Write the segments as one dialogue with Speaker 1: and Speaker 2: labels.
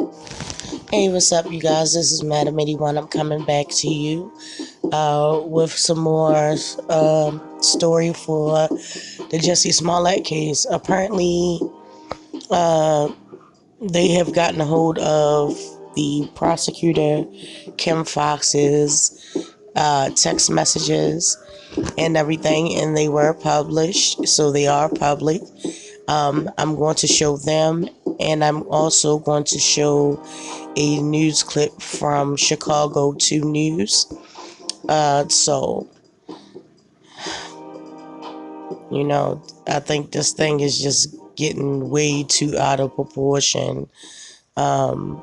Speaker 1: Hey, what's up, you guys? This is Madam 81. I'm coming back to you with some more story for the Jesse Smollett case. Apparently, uh, they have gotten a hold of the prosecutor, Kim Foxx's text messages and everything, and they were published, so they are public. I'm going to show them, and I'm also going to show a news clip from Chicago 2 News. So, I think this thing is just getting way too out of proportion. Um,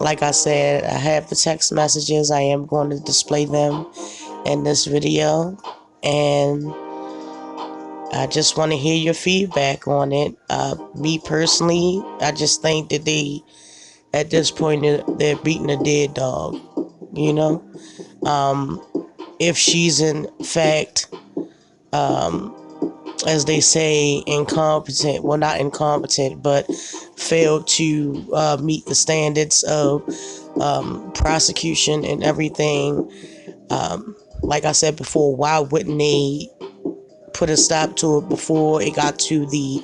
Speaker 1: like I said, I have the text messages. I am going to display them in this video. And I just want to hear your feedback on it. Me personally, I just think that at this point, they're beating a dead dog, you know? If she's in fact, um, as they say, incompetent, well, not incompetent, but failed to meet the standards of prosecution and everything, like I said before, why wouldn't they put a stop to it before it got to the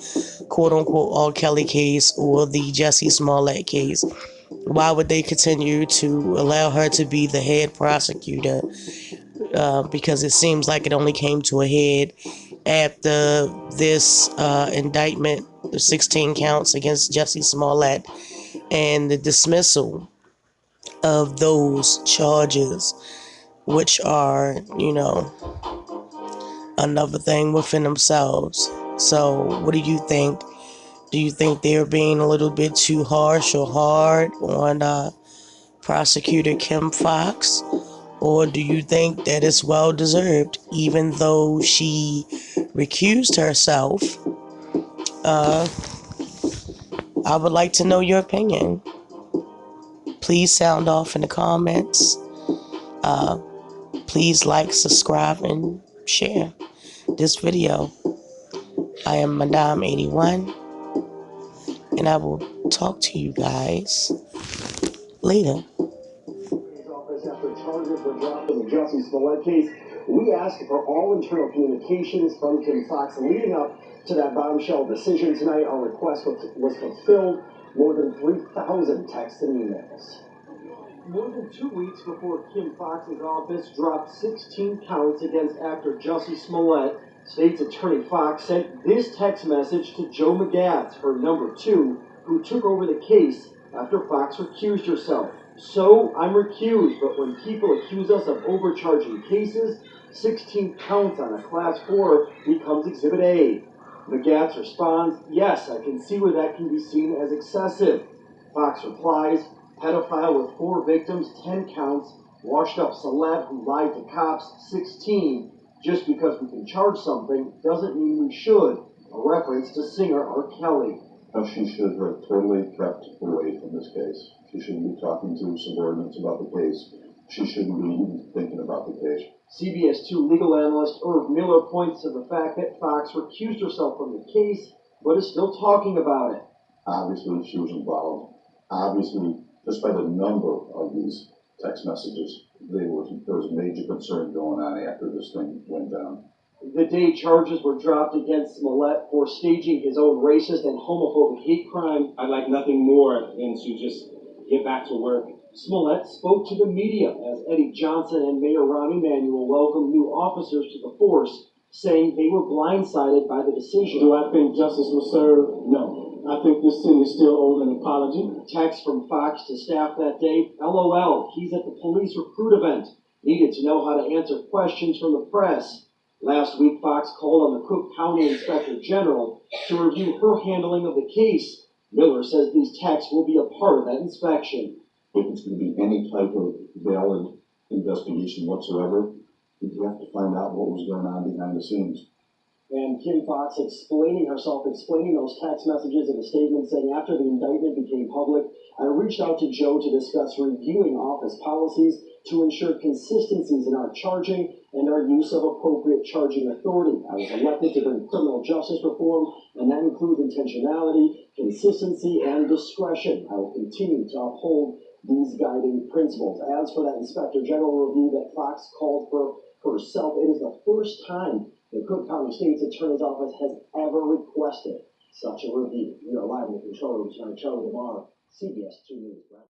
Speaker 1: quote-unquote R.Kelly case or the Jesse Smollett case? Why would they continue to allow her to be the head prosecutor? Because it seems like it only came to a head after this indictment, the 16 counts against Jesse Smollett, and the dismissal of those charges, which are, another thing within themselves. So, what do you think? Do you think they're being a little bit too harsh or hard on prosecutor Kim Foxx? Or do you think that it's well deserved, even though she recused herself? Uh, I would like to know your opinion. Please sound off in the comments. Uh, please like, subscribe, and share this video. I am Madame 81, and I will talk to you guys later.
Speaker 2: After charges were dropped in the Jesse Smollett case, we asked for all internal communications from Kim Foxx leading up to that bombshell decision tonight. Our request was fulfilled. More than 3,000 texts and emails. More than 2 weeks before Kim Foxx's office dropped 16 counts against actor Jesse Smollett, State's Attorney Foxx sent this text message to Joe McGatz, her number 2, who took over the case after Foxx recused herself. So, I'm recused, but when people accuse us of overcharging cases, 16 counts on a Class 4 becomes Exhibit A. McGatz responds, yes, I can see where that can be seen as excessive. Foxx replies, pedophile with 4 victims, 10 counts, washed up celeb who lied to cops, 16. Just because we can charge something doesn't mean we should. A reference to singer R.Kelly.
Speaker 3: She should have totally kept away from this case. She shouldn't be talking to subordinates about the case. She shouldn't be even thinking about the case.
Speaker 2: CBS 2 legal analyst Irv Miller points to the fact that Foxx recused herself from the case, but is still talking about it.
Speaker 3: Obviously, she was involved. Obviously, just by the number of these text messages, there was a major concern going on after this thing went down.
Speaker 2: The day charges were dropped against Smollett for staging his own racist and homophobic hate crime,
Speaker 4: I'd like nothing more than to just get back to work.
Speaker 2: Smollett spoke to the media as Eddie Johnson and Mayor Rahm Emanuel welcomed new officers to the force, saying they were blindsided by the decision.
Speaker 4: Do I think justice was served? No. I think this city still owes an apology.
Speaker 2: Text from Fox to staff that day, LOL, he's at the police recruit event. Needed to know how to answer questions from the press. Last week, Fox called on the Cook County Inspector General to review her handling of the case. Miller says these texts will be a part of that inspection.
Speaker 3: If it's going to be any type of valid investigation whatsoever, you have to find out what was going on behind the scenes.
Speaker 2: And Kim Foxx explaining herself, explaining those text messages in a statement saying, after the indictment became public, I reached out to Joe to discuss reviewing office policies to ensure consistencies in our charging and our use of appropriate charging authority. I was elected to bring criminal justice reform, and that includes intentionality, consistency, and discretion. I will continue to uphold these guiding principles. As for that Inspector General review that Foxx called for herself, it is the first time the Cook County State's Attorney's Office has ever requested such a review. We are live in the control room tonight. Charlie Lamar, CBS 2 News. Right?